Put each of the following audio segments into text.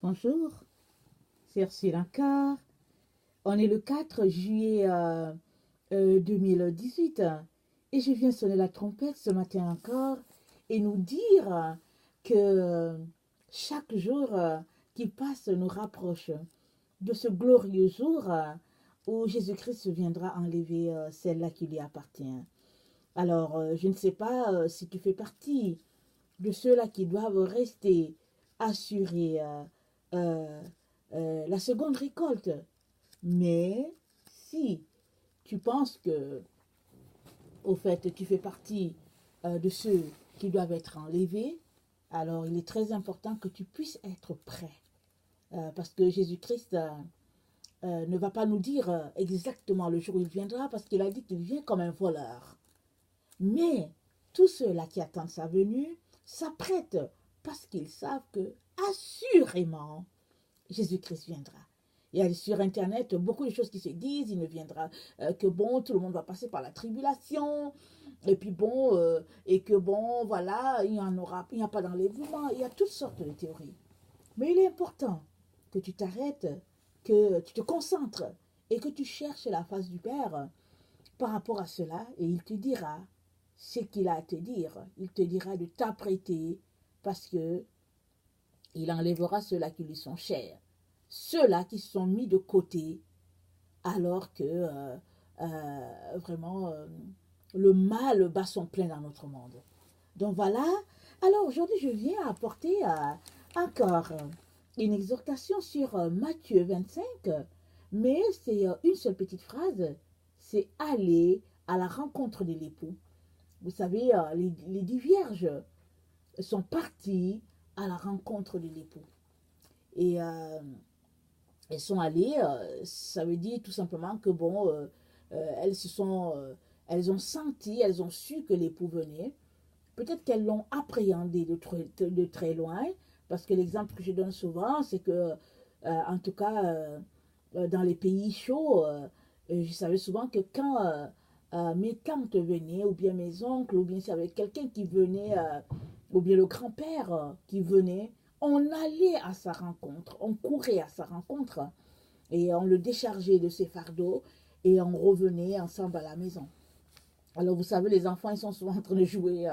Bonjour, c'est Ursule encore. On est le 4 juillet 2018 et je viens sonner la trompette ce matin encore et nous dire que chaque jour qui passe nous rapproche de ce glorieux jour où Jésus-Christ viendra enlever celle-là qui lui appartient. Alors, je ne sais pas si tu fais partie de ceux-là qui doivent rester assurés euh, la seconde récolte. Mais si tu penses que, au fait, tu fais partie de ceux qui doivent être enlevés, alors il est très important que tu puisses être prêt. Parce que Jésus-Christ ne va pas nous dire exactement le jour où il viendra, parce qu'il a dit qu'il vient comme un voleur. Mais tous ceux-là qui attendent sa venue s'apprêtent parce qu'ils savent que, assurément, Jésus-Christ viendra. Il y a sur Internet beaucoup de choses qui se disent, il ne viendra que bon, tout le monde va passer par la tribulation, et puis bon, et que bon, voilà, il n'y a pas d'enlèvement, il y a toutes sortes de théories. Mais il est important que tu t'arrêtes, que tu te concentres, et que tu cherches la face du Père par rapport à cela, et il te dira ce qu'il a à te dire. Il te dira de t'apprêter, parce que il enlèvera ceux-là qui lui sont chers. Ceux-là qui sont mis de côté alors que vraiment le mal bat son plein dans notre monde. Donc voilà, alors aujourd'hui je viens apporter encore une exhortation sur Matthieu 25, mais c'est une seule petite phrase, c'est aller à la rencontre de l'époux. Vous savez, les 10 vierges sont parties à la rencontre de l'époux. Et elles sont allées, ça veut dire tout simplement que bon, elles ont senti, elles ont su que l'époux venait. Peut-être qu'elles l'ont appréhendé de très loin, parce que l'exemple que je donne souvent, c'est que, en tout cas, dans les pays chauds, je savais souvent que quand mes tantes venaient, ou bien mes oncles, ou bien s'il y avait quelqu'un qui venait, ou bien le grand-père qui venait, on allait à sa rencontre, on courait à sa rencontre et on le déchargeait de ses fardeaux et on revenait ensemble à la maison. Alors vous savez, les enfants, ils sont souvent en train de jouer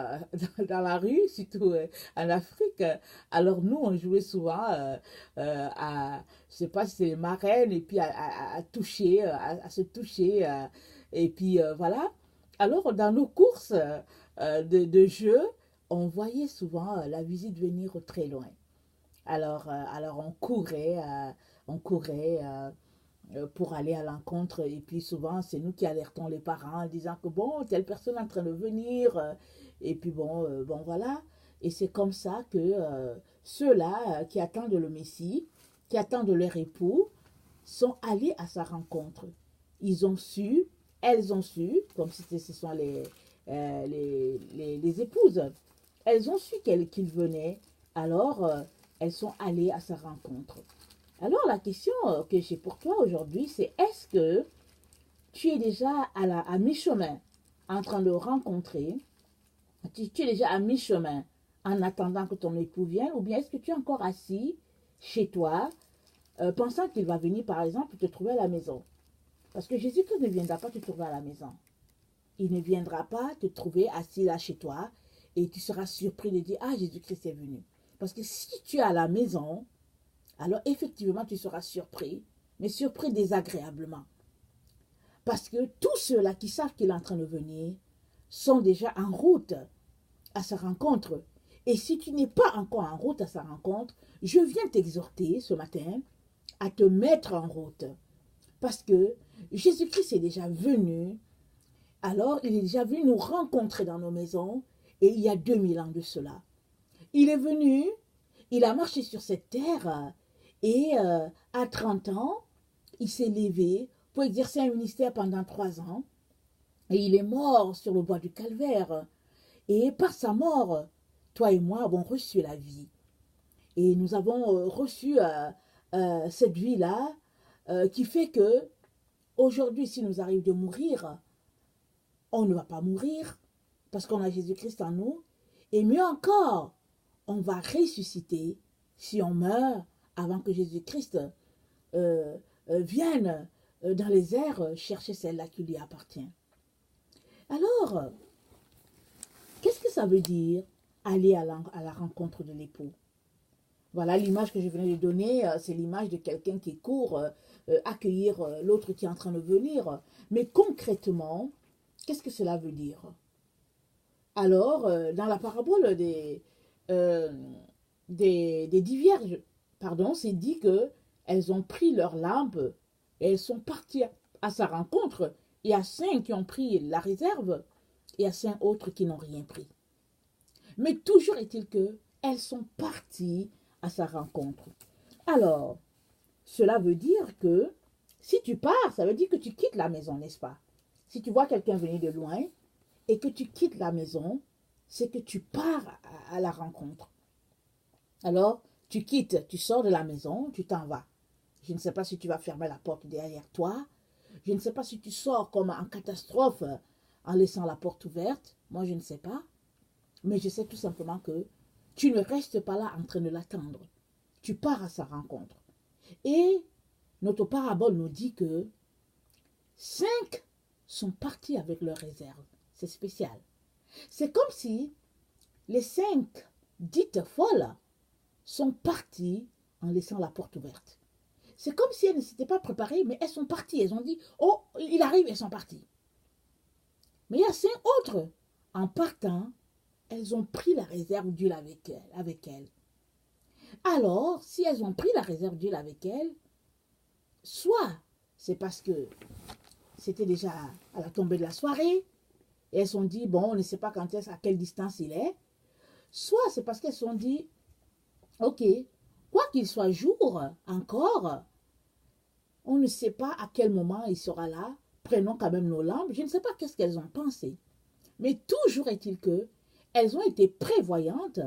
dans la rue, surtout en Afrique. Alors nous, on jouait souvent à, je sais pas si c'est les marraines, et puis à toucher, à se toucher. Et puis voilà. Alors dans nos courses de jeu, on voyait souvent la visite venir très loin. Alors on courait pour aller à l'encontre. Et puis souvent, c'est nous qui alertons les parents en disant que bon, telle personne est en train de venir. Et puis bon voilà. Et c'est comme ça que ceux-là qui attendent le Messie, qui attendent leur époux, sont allés à sa rencontre. Ils ont su, elles ont su, comme si ce sont les épouses, elles ont su qu'il venait. Alors, elles sont allées à sa rencontre. Alors, la question que j'ai pour toi aujourd'hui, c'est est-ce que tu es déjà à mi-chemin en train de rencontrer, tu es déjà à mi-chemin en attendant que ton époux vienne, ou bien est-ce que tu es encore assis chez toi, pensant qu'il va venir, par exemple, te trouver à la maison? Parce que Jésus-Christ ne viendra pas te trouver à la maison. Il ne viendra pas te trouver assis là chez toi et tu seras surpris de dire, ah, Jésus-Christ est venu. Parce que si tu es à la maison, alors effectivement, tu seras surpris, mais surpris désagréablement. Parce que tous ceux-là qui savent qu'il est en train de venir sont déjà en route à sa rencontre. Et si tu n'es pas encore en route à sa rencontre, je viens t'exhorter ce matin à te mettre en route. Parce que Jésus-Christ est déjà venu, alors il est déjà venu nous rencontrer dans nos maisons, et il y a 2000 ans de cela. Il est venu, il a marché sur cette terre, et à 30 ans, il s'est levé pour exercer un ministère pendant 3 ans. Et il est mort sur le bois du calvaire. Et par sa mort, toi et moi avons reçu la vie. Et nous avons reçu cette vie-là qui fait que aujourd'hui, s'il nous arrive de mourir, on ne va pas mourir parce qu'on a Jésus-Christ en nous. Et mieux encore, on va ressusciter si on meurt avant que Jésus-Christ vienne dans les airs chercher celle-là qui lui appartient. Alors, qu'est-ce que ça veut dire aller à la rencontre de l'époux? Voilà l'image que je venais de donner, c'est l'image de quelqu'un qui court accueillir l'autre qui est en train de venir. Mais concrètement, qu'est-ce que cela veut dire? Alors, dans la parabole des 10 vierges, pardon, c'est dit que elles ont pris leur lampe et elles sont parties à sa rencontre. Il y a 5 qui ont pris la réserve et il y a 5 autres qui n'ont rien pris. Mais toujours est-il que elles sont parties à sa rencontre. Alors, cela veut dire que si tu pars, ça veut dire que tu quittes la maison, n'est-ce pas? Si tu vois quelqu'un venir de loin et que tu quittes la maison, c'est que tu pars à la rencontre. Alors, tu quittes, tu sors de la maison, tu t'en vas. Je ne sais pas si tu vas fermer la porte derrière toi. Je ne sais pas si tu sors comme en catastrophe en laissant la porte ouverte. Moi, je ne sais pas. Mais je sais tout simplement que tu ne restes pas là en train de l'attendre. Tu pars à sa rencontre. Et notre parabole nous dit que 5 sont partis avec leur réserve. C'est spécial. C'est comme si les 5 dites folles sont parties en laissant la porte ouverte. C'est comme si elles ne s'étaient pas préparées, mais elles sont parties. Elles ont dit, oh, il arrive, elles sont parties. Mais il y a 5 autres. En partant, elles ont pris la réserve d'huile avec elles. Alors, si elles ont pris la réserve d'huile avec elles, soit c'est parce que c'était déjà à la tombée de la soirée, et elles se sont dit, bon, on ne sait pas quand est-ce, à quelle distance il est, soit c'est parce qu'elles se sont dit, ok, quoi qu'il soit jour encore, on ne sait pas à quel moment il sera là, prenons quand même nos lampes, je ne sais pas qu'est-ce qu'elles ont pensé. Mais toujours est-il que elles ont été prévoyantes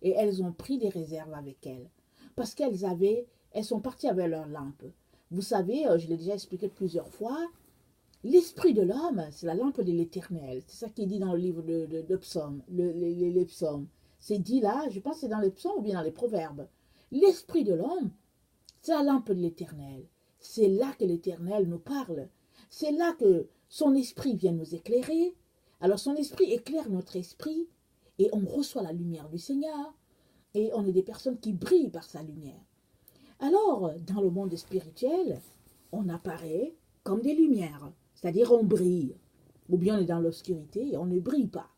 et elles ont pris des réserves avec elles. Parce elles sont parties avec leurs lampes. Vous savez, je l'ai déjà expliqué plusieurs fois, l'esprit de l'homme, c'est la lampe de l'éternel. C'est ça qui est dit dans le livre de Psaumes, les psaumes. C'est dit là, je pense que c'est dans les psaumes ou bien dans les proverbes. L'esprit de l'homme, c'est la lampe de l'éternel. C'est là que l'éternel nous parle. C'est là que son esprit vient nous éclairer. Alors son esprit éclaire notre esprit et on reçoit la lumière du Seigneur et on est des personnes qui brillent par sa lumière. Alors, dans le monde spirituel, on apparaît comme des lumières, c'est-à-dire on brille. Ou bien on est dans l'obscurité et on ne brille pas.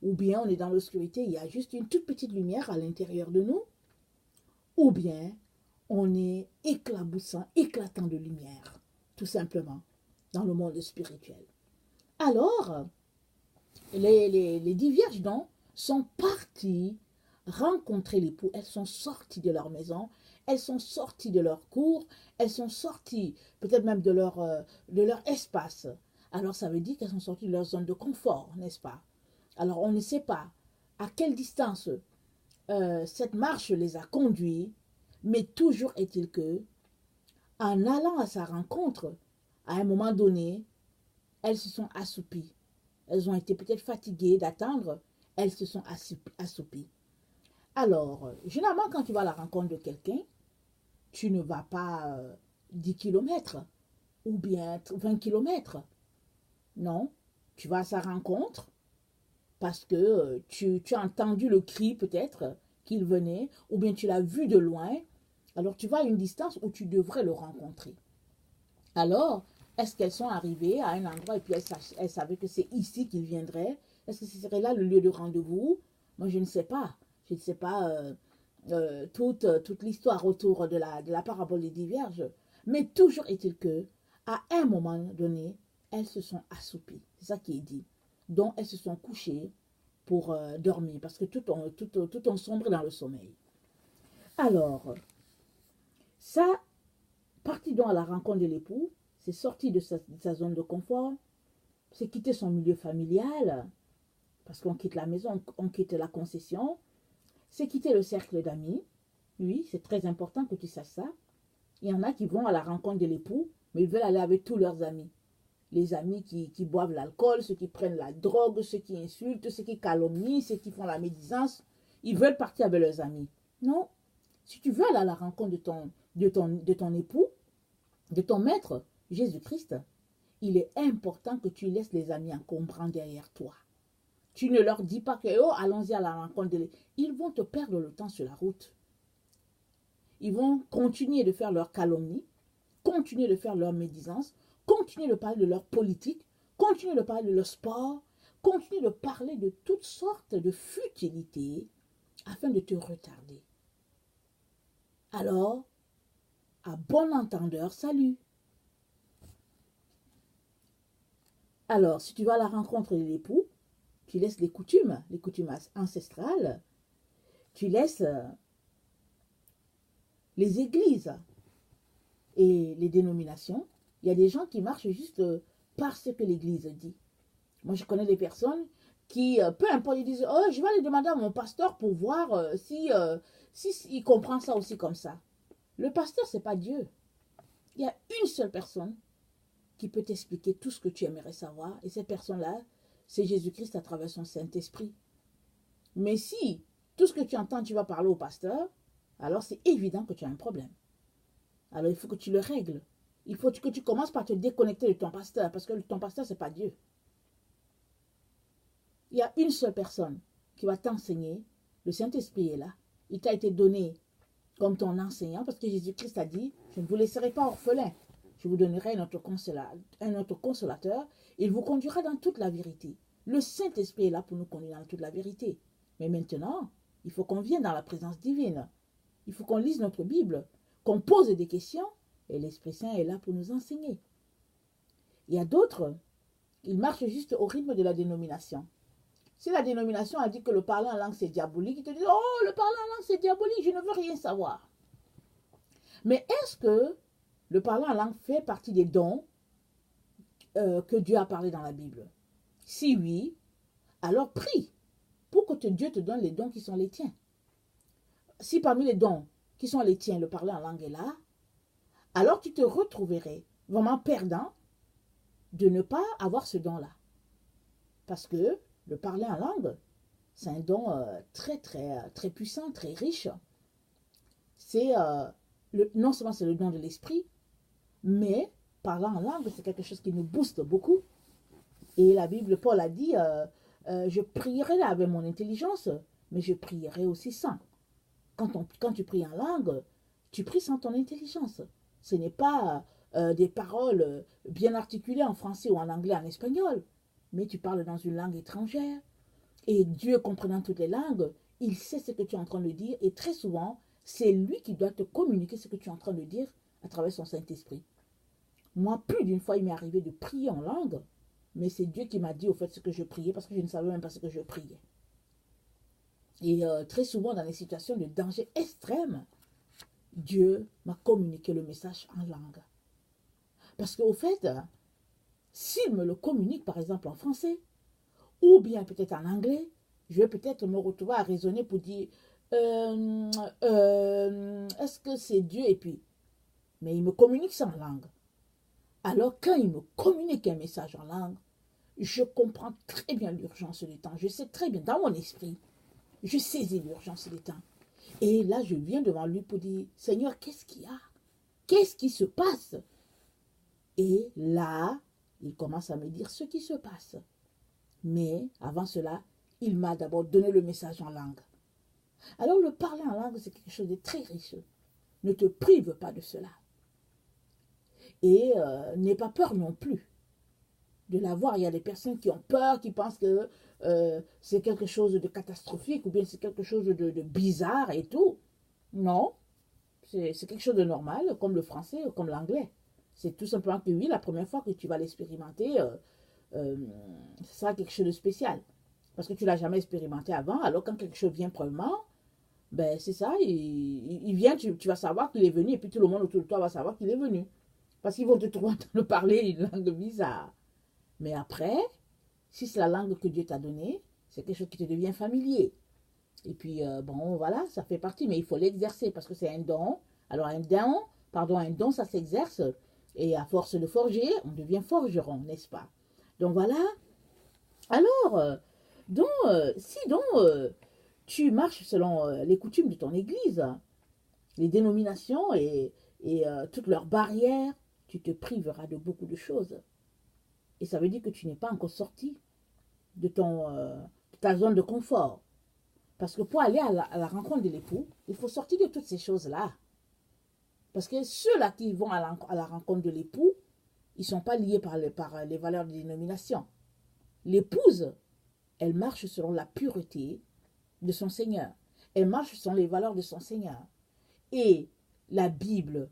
Ou bien on est dans l'obscurité, il y a juste une toute petite lumière à l'intérieur de nous. Ou bien on est éclaboussant, éclatant de lumière, tout simplement, dans le monde spirituel. Alors, les 10 vierges, donc, sont parties rencontrer l'époux. Elles sont sorties de leur maison, elles sont sorties de leur cour, elles sont sorties peut-être même de leur espace. Alors, ça veut dire qu'elles sont sorties de leur zone de confort, n'est-ce pas? Alors, on ne sait pas à quelle distance cette marche les a conduits, mais toujours est-il que, en allant à sa rencontre, à un moment donné, elles se sont assoupies. Elles ont été peut-être fatiguées d'attendre, elles se sont assoupies. Alors, généralement, quand tu vas à la rencontre de quelqu'un, tu ne vas pas 10 km ou bien 20 km. Non, tu vas à sa rencontre parce que tu as entendu le cri peut-être qu'il venait ou bien tu l'as vu de loin. Alors, tu vas à une distance où tu devrais le rencontrer. Alors, est-ce qu'elles sont arrivées à un endroit et puis elles savaient que c'est ici qu'ils viendraient? Est-ce que ce serait là le lieu de rendez-vous? Moi, je ne sais pas. Je ne sais pas toute l'histoire autour de la parabole des 10 vierges. Mais toujours est-il que, à un moment donné, elles se sont assoupies. C'est ça qui est dit. Donc, elles se sont couchées pour dormir parce que tout ont sombré dans le sommeil. Alors, ça, parti donc à la rencontre de l'époux, c'est sorti de sa zone de confort, c'est quitter son milieu familial, parce qu'on quitte la maison, on quitte la concession, c'est quitter le cercle d'amis. Oui, c'est très important que tu saches ça. Il y en a qui vont à la rencontre de l'époux, mais ils veulent aller avec tous leurs amis. Les amis qui boivent l'alcool, ceux qui prennent la drogue, ceux qui insultent, ceux qui calomnient, ceux qui font la médisance. Ils veulent partir avec leurs amis. Non, Si tu veux aller à la rencontre de ton époux, de ton maître, Jésus-Christ, il est important que tu laisses les amis encombrants derrière toi. Tu ne leur dis pas que, oh, allons-y à la rencontre de l'époux. Ils vont te perdre le temps sur la route. Ils vont continuer de faire leur calomnie, continuer de faire leur médisance, continuer de parler de leur politique, continuer de parler de leur sport, continuer de parler de toutes sortes de futilités afin de te retarder. Alors, à bon entendeur, salut. Alors, si tu vas à la rencontre de l'époux, tu laisses les coutumes ancestrales, tu laisses les églises et les dénominations. Il y a des gens qui marchent juste parce que l'église dit. Moi, je connais des personnes qui, peu importe, ils disent, oh, je vais aller demander à mon pasteur pour voir si il comprend ça aussi comme ça. Le pasteur, ce n'est pas Dieu. Il y a une seule personne qui peut t'expliquer tout ce que tu aimerais savoir. Et cette personne-là, c'est Jésus-Christ à travers son Saint-Esprit. Mais si tout ce que tu entends, tu vas parler au pasteur, alors c'est évident que tu as un problème. Alors il faut que tu le règles. Il faut que tu commences par te déconnecter de ton pasteur, parce que ton pasteur, ce n'est pas Dieu. Il y a une seule personne qui va t'enseigner. Le Saint-Esprit est là. Il t'a été donné comme ton enseignant, parce que Jésus-Christ a dit, je ne vous laisserai pas orphelin. Je vous donnerai un autre consolateur. Il vous conduira dans toute la vérité. Le Saint-Esprit est là pour nous conduire dans toute la vérité. Mais maintenant, il faut qu'on vienne dans la présence divine. Il faut qu'on lise notre Bible, qu'on pose des questions, et l'Esprit Saint est là pour nous enseigner. Il y a d'autres, ils marchent juste au rythme de la dénomination. Si la dénomination a dit que le parler en langue c'est diabolique, ils te disent, oh, le parler en langue c'est diabolique, je ne veux rien savoir. Mais est-ce que le parler en langue fait partie des dons que Dieu a parlé dans la Bible? Si oui, alors prie pour que Dieu te donne les dons qui sont les tiens. Si parmi les dons qui sont les tiens, le parler en langue est là, alors tu te retrouverais vraiment perdant de ne pas avoir ce don-là. Parce que le parler en langue, c'est un don très, très, très puissant, très riche. C'est non seulement c'est le don de l'esprit, mais parler en langue, c'est quelque chose qui nous booste beaucoup. Et la Bible, Paul a dit, je prierai avec mon intelligence, mais je prierai aussi sans. Quand tu pries en langue, tu pries sans ton intelligence. Ce n'est pas des paroles bien articulées en français ou en anglais, en espagnol, mais tu parles dans une langue étrangère. Et Dieu, comprenant toutes les langues, il sait ce que tu es en train de dire, et très souvent, c'est lui qui doit te communiquer ce que tu es en train de dire à travers son Saint-Esprit. Moi, plus d'une fois, il m'est arrivé de prier en langue, mais c'est Dieu qui m'a dit au fait ce que je priais, parce que je ne savais même pas ce que je priais. Et très souvent, dans les situations de danger extrême, Dieu m'a communiqué le message en langue. Parce qu'au fait, s'il me le communique, par exemple en français, ou bien peut-être en anglais, je vais peut-être me retrouver à raisonner pour dire, est-ce que c'est Dieu? Et puis, mais il me communique ça en langue. Alors, quand il me communique un message en langue, je comprends très bien l'urgence des temps. Je sais très bien, dans mon esprit, je saisis l'urgence des temps. Et là, je viens devant lui pour dire, Seigneur, qu'est-ce qu'il y a? Qu'est-ce qui se passe? Et là, il commence à me dire ce qui se passe. Mais avant cela, il m'a d'abord donné le message en langue. Alors, le parler en langue, c'est quelque chose de très riche. Ne te prive pas de cela. Et n'aie pas peur non plus de l'avoir. Il y a des personnes qui ont peur, qui pensent que c'est quelque chose de catastrophique ou bien c'est quelque chose de bizarre et tout. Non, c'est quelque chose de normal, comme le français ou comme l'anglais. C'est tout simplement que oui, la première fois que tu vas l'expérimenter, ce sera quelque chose de spécial. Parce que tu ne l'as jamais expérimenté avant, alors quand quelque chose vient premièrement, ben c'est ça, il vient, tu vas savoir qu'il est venu, et puis tout le monde autour de toi va savoir qu'il est venu. Parce qu'ils vont te trouver en train de parler une langue bizarre. Mais après, si c'est la langue que Dieu t'a donnée, c'est quelque chose qui te devient familier. Et puis, bon, voilà, ça fait partie, mais il faut l'exercer parce que c'est un don. Alors, un don, ça s'exerce. Et à force de forger, on devient forgeron, n'est-ce pas? Donc, voilà. Alors, si tu marches selon les coutumes de ton église, les dénominations et toutes leurs barrières, tu te priveras de beaucoup de choses. Et ça veut dire que tu n'es pas encore sorti de ta zone de confort. Parce que pour aller à la rencontre de l'époux, il faut sortir de toutes ces choses-là. Parce que ceux-là qui vont à la rencontre de l'époux, ils ne sont pas liés par les valeurs de dénomination. L'épouse, elle marche selon la pureté de son Seigneur. Elle marche selon les valeurs de son Seigneur. Et la Bible,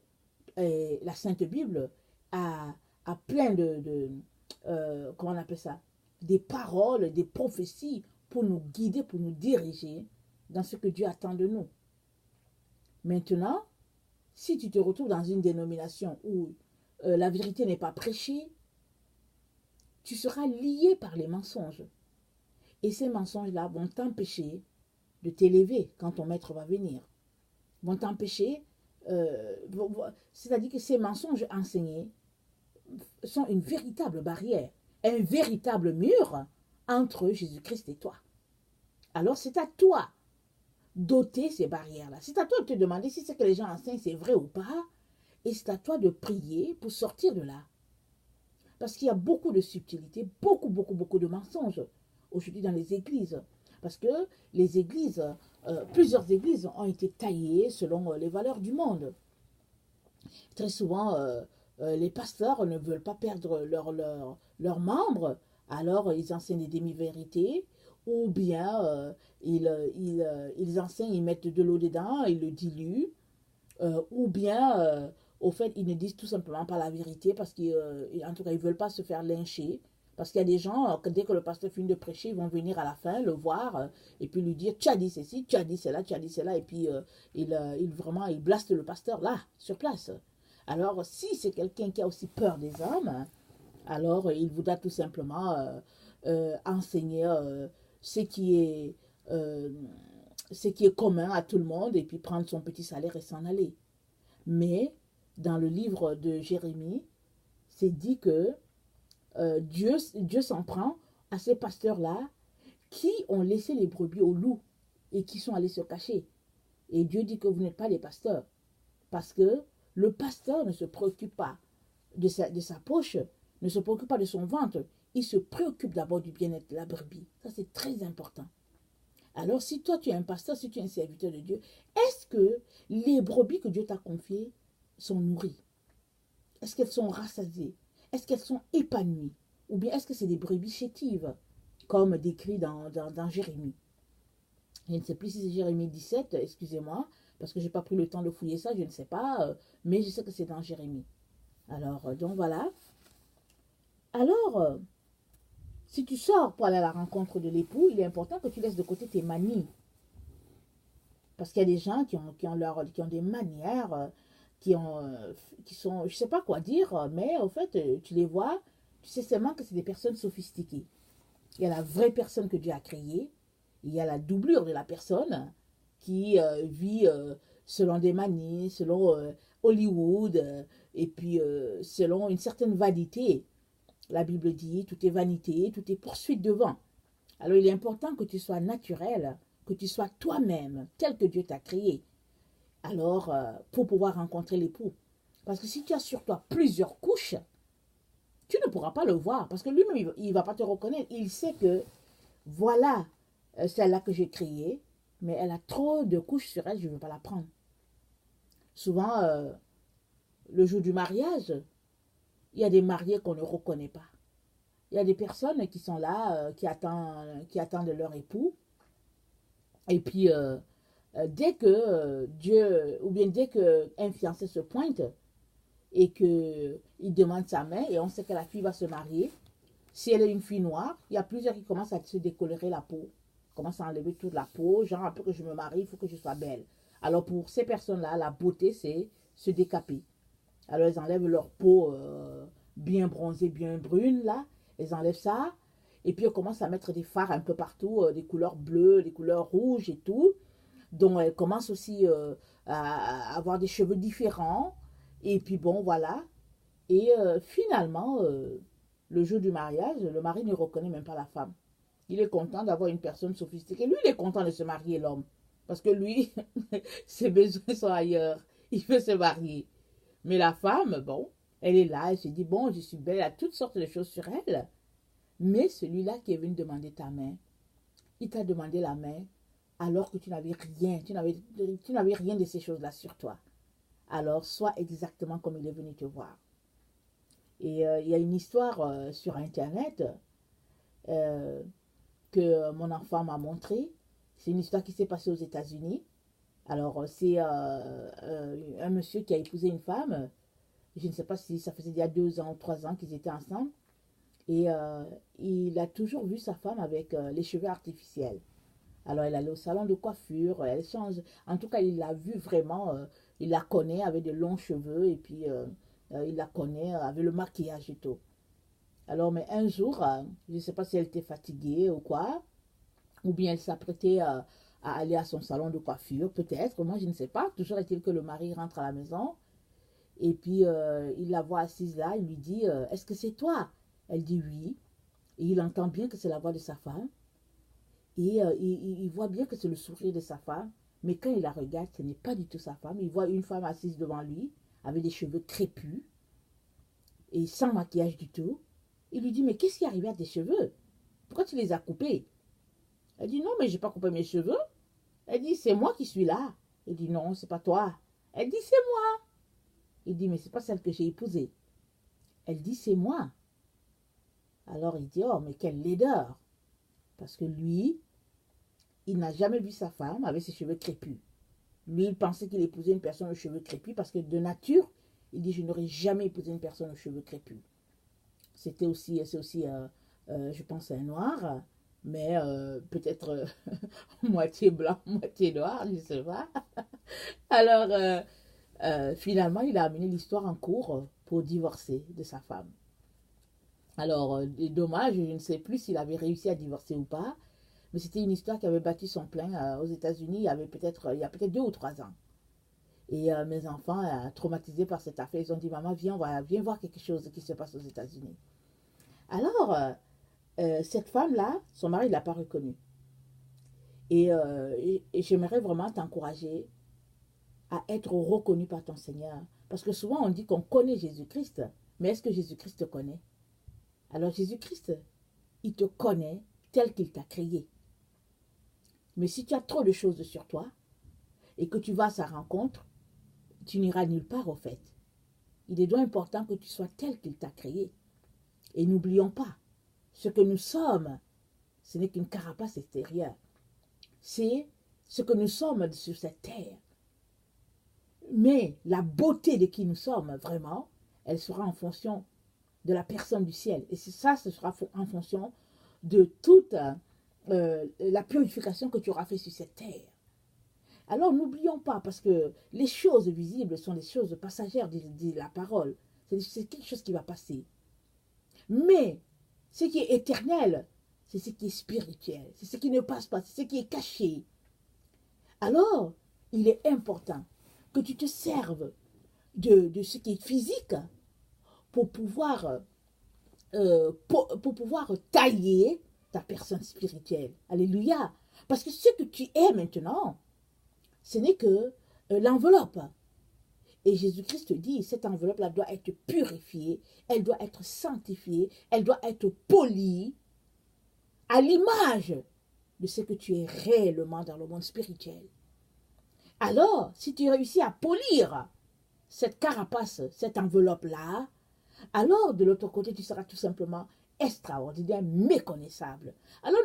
la Sainte Bible, a plein comment on appelle ça, des paroles, des prophéties pour nous guider, pour nous diriger dans ce que Dieu attend de nous. Maintenant, si tu te retrouves dans une dénomination où la vérité n'est pas prêchée, tu seras lié par les mensonges. Et ces mensonges-là vont t'empêcher de t'élever quand ton maître va venir. Vont t'empêcher, c'est-à-dire que ces mensonges enseignés sont une véritable barrière, un véritable mur entre Jésus-Christ et toi. Alors c'est à toi d'ôter ces barrières-là. C'est à toi de te demander si ce que les gens enseignent c'est vrai ou pas. Et c'est à toi de prier pour sortir de là. Parce qu'il y a beaucoup de subtilités, beaucoup de mensonges aujourd'hui dans les églises. Parce que les églises, plusieurs églises ont été taillées selon les valeurs du monde. Très souvent, les pasteurs ne veulent pas perdre leurs membres, alors ils enseignent des demi-vérités, ou bien ils enseignent, ils mettent de l'eau dedans, ils le diluent, ou bien au fait ils ne disent tout simplement pas la vérité parce qu'en tout cas ils ne veulent pas se faire lyncher. Parce qu'il y a des gens, dès que le pasteur finit de prêcher, ils vont venir à la fin, le voir, et puis lui dire, tu as dit ceci, tu as dit cela, tu as dit cela, et puis il blaste le pasteur là, sur place. Alors, si c'est quelqu'un qui a aussi peur des hommes, alors il voudra tout simplement enseigner euh, ce qui est commun à tout le monde, et puis prendre son petit salaire et s'en aller. Mais, dans le livre de Jérémie, c'est dit que Dieu s'en prend à ces pasteurs-là qui ont laissé les brebis aux loups et qui sont allés se cacher. Et Dieu dit que vous n'êtes pas les pasteurs. Parce que le pasteur ne se préoccupe pas de sa poche, ne se préoccupe pas de son ventre. Il se préoccupe d'abord du bien-être de la brebis. Ça, c'est très important. Alors, si toi, tu es un pasteur, si tu es un serviteur de Dieu, est-ce que les brebis que Dieu t'a confiées sont nourries? Est-ce qu'elles sont rassasiées? Est-ce qu'elles sont épanouies? Ou bien est-ce que c'est des brebis chétives, comme décrit dans Jérémie? Je ne sais plus si c'est Jérémie 17, excusez-moi, parce que je n'ai pas pris le temps de fouiller ça, je ne sais pas, mais je sais que c'est dans Jérémie. Alors, donc voilà. Alors, si tu sors pour aller à la rencontre de l'époux, il est important que tu laisses de côté tes manies. Parce qu'il y a des gens qui ont des manières, qui sont, je ne sais pas quoi dire, mais au fait, tu les vois, tu sais seulement que c'est des personnes sophistiquées. Il y a la vraie personne que Dieu a créée, il y a la doublure de la personne qui vit selon des manies, selon Hollywood, et puis selon une certaine vanité. La Bible dit, tout est vanité, tout est poursuite de vent. Alors il est important que tu sois naturel, que tu sois toi-même, tel que Dieu t'a créé. Alors, pour pouvoir rencontrer l'époux. Parce que si tu as sur toi plusieurs couches, tu ne pourras pas le voir. Parce que lui-même, il ne va pas te reconnaître. Il sait que, voilà, celle-là que j'ai créée, mais elle a trop de couches sur elle, je ne veux pas la prendre. Souvent, le jour du mariage, il y a des mariés qu'on ne reconnaît pas. Il y a des personnes qui sont là, qui attendent leur époux. Et puis, dès que Dieu, ou bien dès qu'un fiancé se pointe et qu'il demande sa main, et on sait que la fille va se marier, si elle est une fille noire, il y a plusieurs qui commencent à se décolorer la peau, commencent à enlever toute la peau, genre un peu que je me marie, il faut que je sois belle. Alors pour ces personnes-là, la beauté, c'est se décaper. Alors elles enlèvent leur peau bien bronzée, bien brune, là, elles enlèvent ça, et puis elles commencent à mettre des fards un peu partout, des couleurs bleues, des couleurs rouges et tout. Donc elles commencent aussi à avoir des cheveux différents, et puis bon, voilà. Et finalement, le jour du mariage, le mari ne reconnaît même pas la femme. Il est content d'avoir une personne sophistiquée. Lui, il est content de se marier, l'homme. Parce que lui, ses besoins sont ailleurs. Il veut se marier. Mais la femme, bon, elle est là, elle se dit, bon, je suis belle, elle a toutes sortes de choses sur elle. Mais celui-là qui est venu demander ta main, il t'a demandé la main alors que tu n'avais rien, tu n'avais rien de ces choses-là sur toi. Alors, sois exactement comme il est venu te voir. Et il y a une histoire sur Internet euh, que mon enfant m'a montrée. C'est une histoire qui s'est passée aux États-Unis. Alors, c'est un monsieur qui a épousé une femme. Je ne sais pas si ça faisait il y a 2 ans ou 3 ans qu'ils étaient ensemble. Et il a toujours vu sa femme avec les cheveux artificiels. Alors, elle allait au salon de coiffure, elle change. En tout cas, il l'a vu vraiment. Il la connaît avec de longs cheveux et puis il la connaît avec le maquillage et tout. Alors, mais un jour, je ne sais pas si elle était fatiguée ou quoi, ou bien elle s'apprêtait à aller à son salon de coiffure, peut-être. Moi, je ne sais pas. Toujours est-il que le mari rentre à la maison et puis il la voit assise là. Il lui dit est-ce que c'est toi? Elle dit oui. Et il entend bien que c'est la voix de sa femme. Et il voit bien que c'est le sourire de sa femme. Mais quand il la regarde, ce n'est pas du tout sa femme. Il voit une femme assise devant lui, avec des cheveux crépus et sans maquillage du tout. Il lui dit, mais qu'est-ce qui est arrivé à tes cheveux? Pourquoi tu les as coupés? Elle dit, non, mais je n'ai pas coupé mes cheveux. Elle dit, c'est moi qui suis là. Il dit, non, c'est pas toi. Elle dit, c'est moi. Il dit, mais c'est pas celle que j'ai épousée. Elle dit, c'est moi. Alors il dit, oh, mais quelle laideur. Parce que lui, il n'a jamais vu sa femme avec ses cheveux crépus. Lui, il pensait qu'il épousait une personne aux cheveux crépus parce que de nature, il dit, je n'aurais jamais épousé une personne aux cheveux crépus. C'est aussi, je pense, un noir, mais peut-être moitié blanc, moitié noir, je ne sais pas. Alors, finalement, il a amené l'histoire en cours pour divorcer de sa femme. Alors, dommage, je ne sais plus s'il avait réussi à divorcer ou pas, mais c'était une histoire qui avait battu son plein aux États-Unis il y a peut-être 2 ou 3 ans. Et mes enfants, traumatisés par cette affaire, ils ont dit, maman, viens voir quelque chose qui se passe aux États-Unis. Alors, cette femme-là, son mari ne l'a pas reconnue. Et j'aimerais vraiment t'encourager à être reconnu par ton Seigneur. Parce que souvent, on dit qu'on connaît Jésus-Christ, mais est-ce que Jésus-Christ te connaît? Alors Jésus-Christ, il te connaît tel qu'il t'a créé. Mais si tu as trop de choses sur toi et que tu vas à sa rencontre, tu n'iras nulle part au fait. Il est donc important que tu sois tel qu'il t'a créé. Et n'oublions pas, ce que nous sommes, ce n'est qu'une carapace extérieure. C'est ce que nous sommes sur cette terre. Mais la beauté de qui nous sommes, vraiment, elle sera en fonction de la personne du ciel. Et c'est ça, ce sera en fonction de toute la purification que tu auras fait sur cette terre. Alors n'oublions pas, parce que les choses visibles sont des choses passagères, dit la parole. C'est quelque chose qui va passer. Mais ce qui est éternel, c'est ce qui est spirituel, c'est ce qui ne passe pas, c'est ce qui est caché. Alors, il est important que tu te serves de ce qui est physique pour pouvoir tailler ta personne spirituelle. Alléluia. Parce que ce que tu es maintenant, ce n'est que l'enveloppe. Et Jésus-Christ dit, cette enveloppe-là doit être purifiée, elle doit être sanctifiée, elle doit être polie à l'image de ce que tu es réellement dans le monde spirituel. Alors, si tu réussis à polir cette carapace, cette enveloppe-là, alors de l'autre côté, tu seras tout simplement extraordinaire, méconnaissable. Alors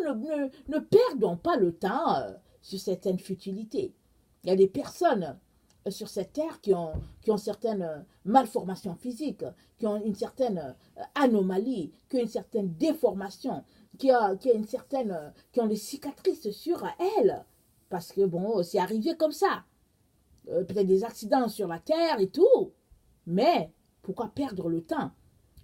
ne perdons pas le temps sur certaines futilités. Il y a des personnes sur cette terre qui ont certaines malformations physiques, qui ont une certaine anomalie, qui ont une certaine déformation, qui ont des cicatrices sur elles. Parce que bon, c'est arrivé comme ça. Peut-être des accidents sur la terre et tout. Mais pourquoi perdre le temps?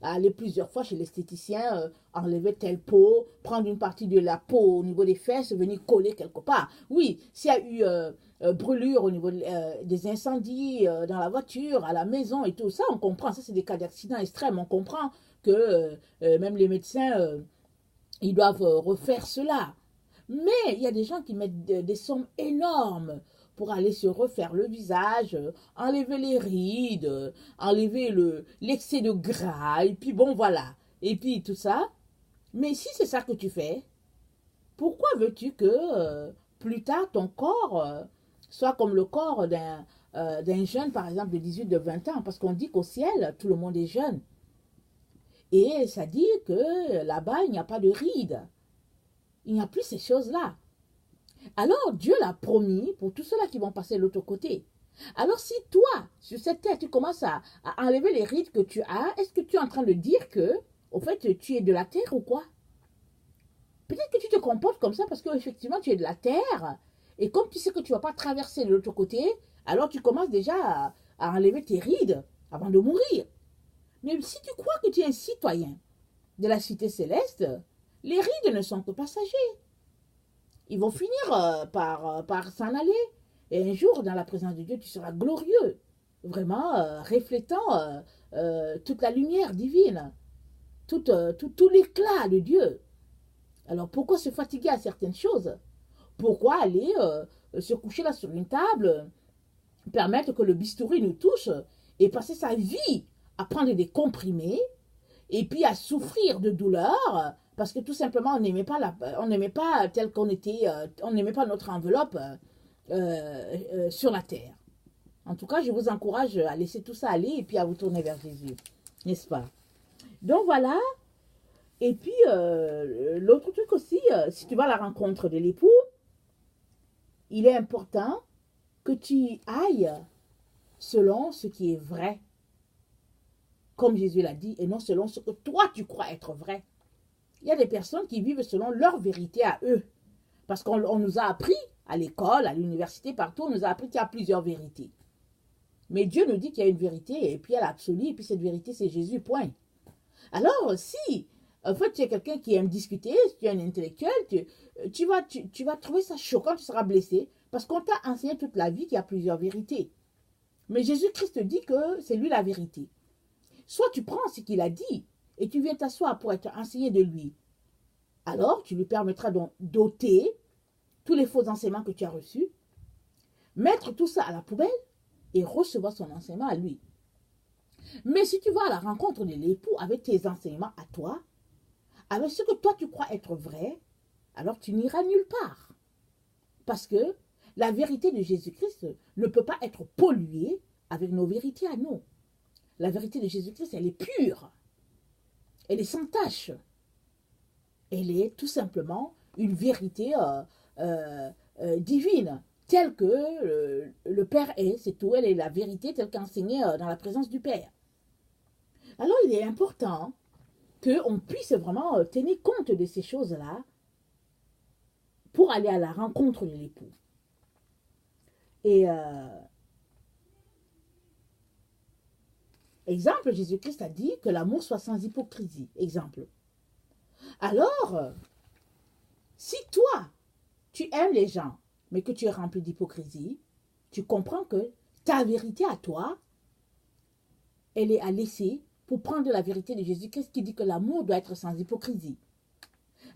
Aller plusieurs fois chez l'esthéticien, enlever telle peau, prendre une partie de la peau au niveau des fesses, venir coller quelque part. Oui, s'il y a eu brûlure au niveau des incendies dans la voiture, à la maison et tout ça, on comprend. Ça, c'est des cas d'accident extrêmes. On comprend que même les médecins, ils doivent refaire cela. Mais il y a des gens qui mettent des sommes énormes pour aller se refaire le visage, enlever les rides, enlever l'excès de gras, et puis bon voilà, et puis tout ça. Mais si c'est ça que tu fais, pourquoi veux-tu que plus tard ton corps soit comme le corps d'un jeune, par exemple, de 18, de 20 ans? Parce qu'on dit qu'au ciel, tout le monde est jeune. Et ça dit que là-bas, il n'y a pas de rides. Il n'y a plus ces choses-là. Alors Dieu l'a promis pour tous ceux-là qui vont passer de l'autre côté. Alors si toi, sur cette terre, tu commences à enlever les rides que tu as, est-ce que tu es en train de dire que, au fait, tu es de la terre ou quoi? Peut-être que tu te comportes comme ça parce qu'effectivement, tu es de la terre. Et comme tu sais que tu ne vas pas traverser de l'autre côté, alors tu commences déjà à enlever tes rides avant de mourir. Mais si tu crois que tu es un citoyen de la cité céleste, les rides ne sont que passagers. Ils vont finir par s'en aller. Et un jour, dans la présence de Dieu, tu seras glorieux, vraiment reflétant toute la lumière divine, tout l'éclat de Dieu. Alors pourquoi se fatiguer à certaines choses? Pourquoi aller se coucher là sur une table, permettre que le bistouri nous touche et passer sa vie à prendre des comprimés et puis à souffrir de douleur parce que tout simplement on n'aimait pas tel qu'on était, on n'aimait pas notre enveloppe sur la terre. En tout cas, je vous encourage à laisser tout ça aller et puis à vous tourner vers Jésus, n'est-ce pas? Donc voilà. Et puis l'autre truc aussi, si tu vas à la rencontre de l'époux, il est important que tu ailles selon ce qui est vrai, comme Jésus l'a dit, et non selon ce que toi tu crois être vrai. Il y a des personnes qui vivent selon leur vérité à eux. Parce qu'on nous a appris, à l'école, à l'université, partout, on nous a appris qu'il y a plusieurs vérités. Mais Dieu nous dit qu'il y a une vérité, et puis il y a l'absolu, et puis cette vérité, c'est Jésus, point. Alors, si, en fait, tu es quelqu'un qui aime discuter, si tu es un intellectuel, tu vas trouver ça choquant, tu seras blessé, parce qu'on t'a enseigné toute la vie qu'il y a plusieurs vérités. Mais Jésus-Christ dit que c'est lui la vérité. Soit tu prends ce qu'il a dit, et tu viens t'asseoir pour être enseigné de lui. Alors, tu lui permettras donc d'ôter tous les faux enseignements que tu as reçus, mettre tout ça à la poubelle et recevoir son enseignement à lui. Mais si tu vas à la rencontre de l'époux avec tes enseignements à toi, avec ce que toi tu crois être vrai, alors tu n'iras nulle part. Parce que la vérité de Jésus-Christ ne peut pas être polluée avec nos vérités à nous. La vérité de Jésus-Christ, elle est pure. Elle est sans tache. Elle est tout simplement une vérité divine, telle que le Père est, c'est tout. Elle est la vérité telle qu'enseignée dans la présence du Père. Alors il est important qu'on puisse vraiment tenir compte de ces choses-là pour aller à la rencontre de l'époux. Et exemple, Jésus-Christ a dit que l'amour soit sans hypocrisie. Exemple. Alors, si toi, tu aimes les gens, mais que tu es rempli d'hypocrisie, tu comprends que ta vérité à toi, elle est à laisser pour prendre la vérité de Jésus-Christ qui dit que l'amour doit être sans hypocrisie.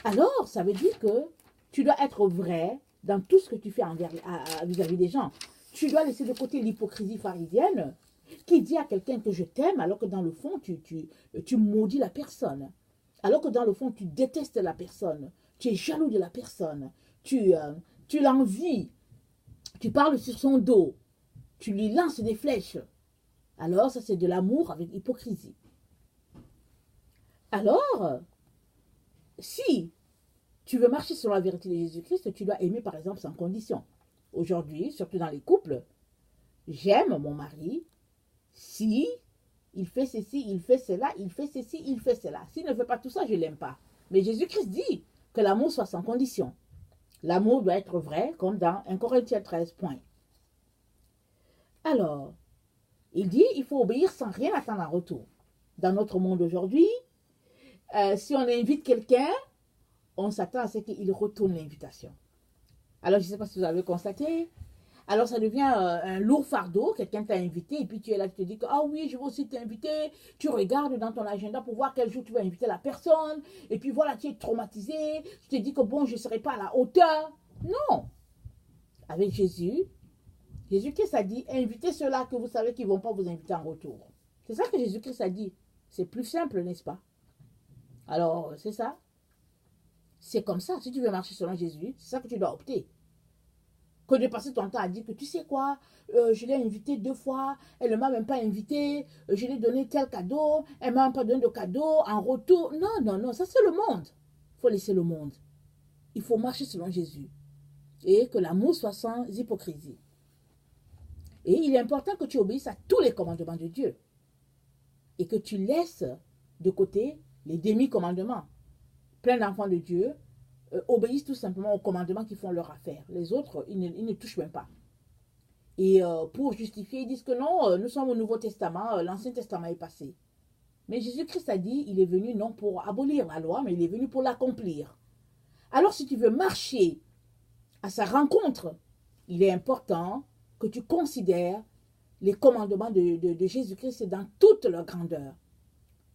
Alors, ça veut dire que tu dois être vrai dans tout ce que tu fais vis-à-vis des gens. Tu dois laisser de côté l'hypocrisie pharisienne qui dit à quelqu'un que je t'aime alors que dans le fond, tu maudis la personne. Alors que dans le fond, tu détestes la personne. Tu es jaloux de la personne. Tu l'envies. Tu parles sur son dos. Tu lui lances des flèches. Alors, ça, c'est de l'amour avec hypocrisie. Alors, si tu veux marcher sur la vérité de Jésus-Christ, tu dois aimer, par exemple, sans condition. Aujourd'hui, surtout dans les couples, j'aime mon mari si il fait ceci, il fait cela, il fait ceci, il fait cela. S'il ne fait pas tout ça, je ne l'aime pas. Mais Jésus-Christ dit que l'amour soit sans condition. L'amour doit être vrai, comme dans 1 Corinthiens 13, point. Alors, il dit il faut obéir sans rien attendre en retour. Dans notre monde aujourd'hui, si on invite quelqu'un, on s'attend à ce qu'il retourne l'invitation. Alors, je ne sais pas si vous avez constaté, Alors ça devient un lourd fardeau, quelqu'un t'a invité et puis tu es là, tu te dis que ah oui, je veux aussi t'inviter, tu regardes dans ton agenda pour voir quel jour tu vas inviter la personne, et puis voilà, tu es traumatisé, tu te dis que bon, je ne serai pas à la hauteur. Non, avec Jésus, Jésus-Christ a dit, invitez ceux-là que vous savez qu'ils ne vont pas vous inviter en retour. C'est ça que Jésus-Christ a dit. C'est plus simple, n'est-ce pas? Alors, c'est ça. C'est comme ça. Si tu veux marcher selon Jésus, c'est ça que tu dois opter. Que de passer ton temps à dire que tu sais quoi, je l'ai invité 2 fois, elle ne m'a même pas invité, je lui ai donné tel cadeau, elle ne m'a même pas donné de cadeau en retour. Non, non, non, ça c'est le monde. Il faut laisser le monde. Il faut marcher selon Jésus. Et que l'amour soit sans hypocrisie. Et il est important que tu obéisses à tous les commandements de Dieu. Et que tu laisses de côté les demi-commandements. Plein d'enfants de Dieu obéissent tout simplement aux commandements qui font leur affaire. Les autres, ils ne touchent même pas. Et pour justifier, ils disent que non, nous sommes au Nouveau Testament, l'Ancien Testament est passé. Mais Jésus-Christ a dit, il est venu non pour abolir la loi, mais il est venu pour l'accomplir. Alors si tu veux marcher à sa rencontre, il est important que tu considères les commandements de Jésus-Christ dans toute leur grandeur.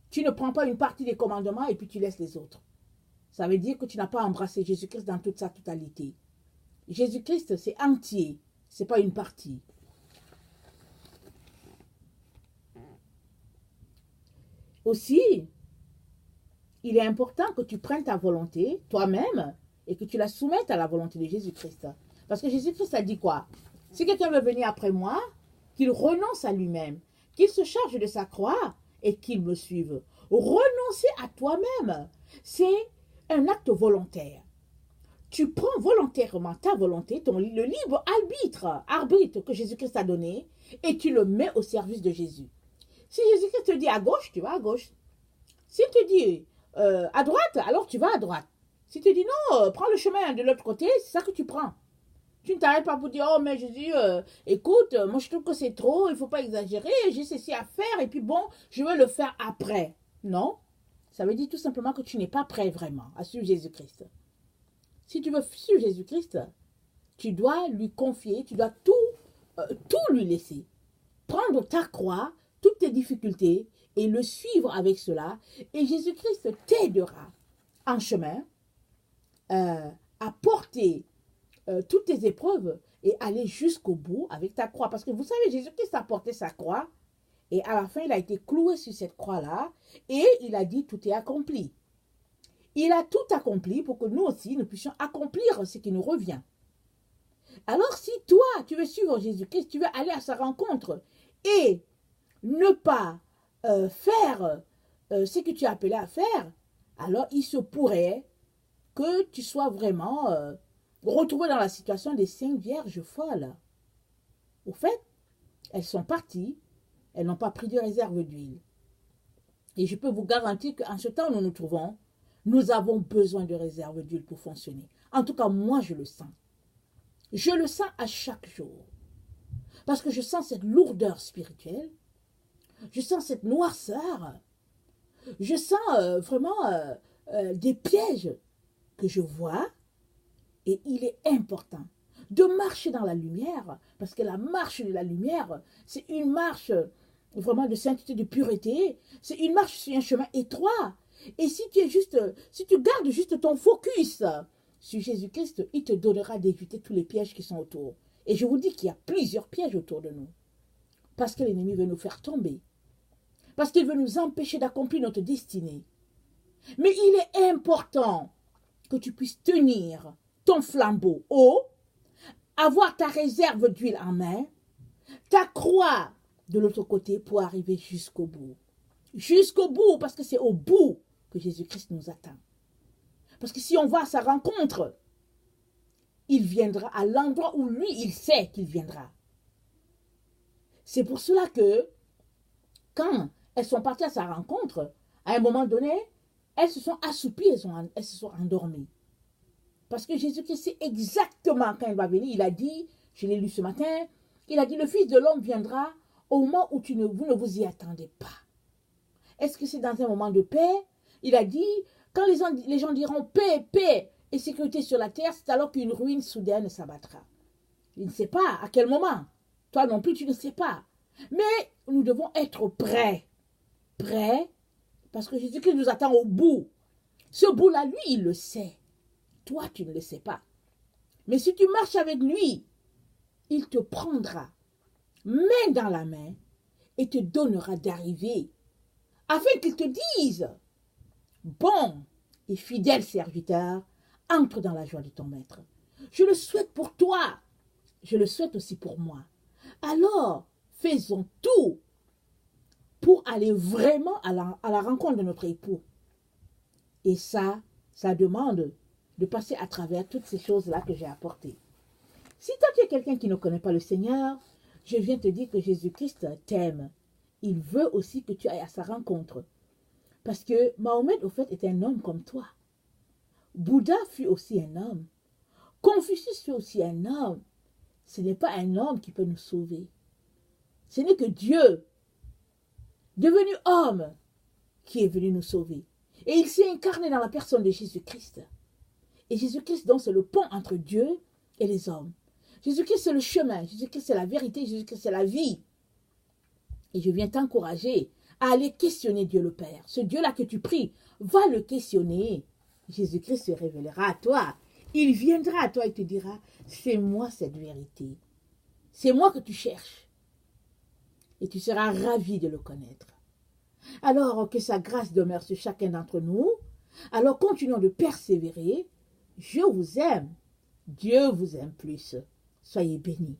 Tu ne prends pas une partie des commandements et puis tu laisses les autres. Ça veut dire que tu n'as pas embrassé Jésus-Christ dans toute sa totalité. Jésus-Christ, c'est entier, ce n'est pas une partie. Aussi, il est important que tu prennes ta volonté, toi-même, et que tu la soumettes à la volonté de Jésus-Christ. Parce que Jésus-Christ a dit quoi? Si quelqu'un veut venir après moi, qu'il renonce à lui-même, qu'il se charge de sa croix et qu'il me suive. Renoncer à toi-même, c'est un acte volontaire. Tu prends volontairement ta volonté, le libre arbitre que Jésus-Christ t'a donné, et tu le mets au service de Jésus. Si Jésus-Christ te dit à gauche, tu vas à gauche. S'il te dit à droite, alors tu vas à droite. S'il te dit non, prends le chemin de l'autre côté, c'est ça que tu prends. Tu ne t'arrêtes pas pour dire, oh mais Jésus, écoute, moi je trouve que c'est trop, il ne faut pas exagérer, j'ai ceci à faire, et puis bon, je vais le faire après. Non, ça veut dire tout simplement que tu n'es pas prêt vraiment à suivre Jésus-Christ. Si tu veux suivre Jésus-Christ, tu dois lui confier, tu dois tout lui laisser. Prendre ta croix, toutes tes difficultés, et le suivre avec cela, et Jésus-Christ t'aidera en chemin à porter toutes tes épreuves et aller jusqu'au bout avec ta croix. Parce que vous savez, Jésus-Christ a porté sa croix et à la fin, il a été cloué sur cette croix-là et il a dit tout est accompli. Il a tout accompli pour que nous aussi, nous puissions accomplir ce qui nous revient. Alors si toi, tu veux suivre Jésus-Christ, tu veux aller à sa rencontre et ne pas faire ce que tu es appelé à faire, alors il se pourrait que tu sois vraiment retrouvé dans la situation des 5 vierges folles. Au fait, elles sont parties, elles n'ont pas pris de réserve d'huile. Et je peux vous garantir qu'en ce temps où nous nous trouvons, nous avons besoin de réserve d'huile pour fonctionner. En tout cas, moi, je le sens. Je le sens à chaque jour. Parce que je sens cette lourdeur spirituelle. Je sens cette noirceur. Je sens vraiment des pièges que je vois. Et il est important de marcher dans la lumière. Parce que la marche de la lumière, c'est une marche vraiment de sainteté, de pureté. C'est une marche sur un chemin étroit. Et si tu gardes juste ton focus sur Jésus-Christ, il te donnera d'éviter tous les pièges qui sont autour. Et je vous dis qu'il y a plusieurs pièges autour de nous. Parce que l'ennemi veut nous faire tomber. Parce qu'il veut nous empêcher d'accomplir notre destinée. Mais il est important que tu puisses tenir ton flambeau haut, avoir ta réserve d'huile en main, ta croix de l'autre côté pour arriver jusqu'au bout. Jusqu'au bout, parce que c'est au bout que Jésus-Christ nous attend. Parce que si on va à sa rencontre, il viendra à l'endroit où lui, il sait qu'il viendra. C'est pour cela que, quand elles sont parties à sa rencontre, à un moment donné, elles se sont assoupies, elles se sont endormies. Parce que Jésus-Christ sait exactement quand il va venir. Il a dit, je l'ai lu ce matin, il a dit, le Fils de l'homme viendra au moment où vous ne vous y attendez pas. Est-ce que c'est dans un moment de paix? Il a dit, quand les gens diront paix, paix et sécurité sur la terre, c'est alors qu'une ruine soudaine s'abattra. Il ne sait pas à quel moment. Toi non plus, tu ne sais pas. Mais nous devons être prêts. Prêts, parce que Jésus-Christ nous attend au bout. Ce bout-là, lui, il le sait. Toi, tu ne le sais pas. Mais si tu marches avec lui, il te prendra main dans la main et te donnera d'arriver, afin qu'il te dise, bon et fidèle serviteur, entre dans la joie de ton maître. Je le souhaite pour toi, je le souhaite aussi pour moi. Alors, faisons tout pour aller vraiment à la rencontre de notre époux. Et ça demande de passer à travers toutes ces choses-là que j'ai apportées. Si toi tu es quelqu'un qui ne connaît pas le Seigneur, je viens te dire que Jésus-Christ t'aime. Il veut aussi que tu ailles à sa rencontre. Parce que Mahomet, au fait, est un homme comme toi. Bouddha fut aussi un homme. Confucius fut aussi un homme. Ce n'est pas un homme qui peut nous sauver. Ce n'est que Dieu, devenu homme, qui est venu nous sauver. Et il s'est incarné dans la personne de Jésus-Christ. Et Jésus-Christ, donc, c'est le pont entre Dieu et les hommes. Jésus-Christ, c'est le chemin. Jésus-Christ, c'est la vérité. Jésus-Christ, c'est la vie. Et je viens t'encourager à aller questionner Dieu le Père. Ce Dieu-là que tu pries, va le questionner. Jésus-Christ se révélera à toi. Il viendra à toi et te dira, c'est moi cette vérité. C'est moi que tu cherches. Et tu seras ravi de le connaître. Alors que sa grâce demeure sur chacun d'entre nous. Alors continuons de persévérer. Je vous aime. Dieu vous aime plus. Soyez bénis.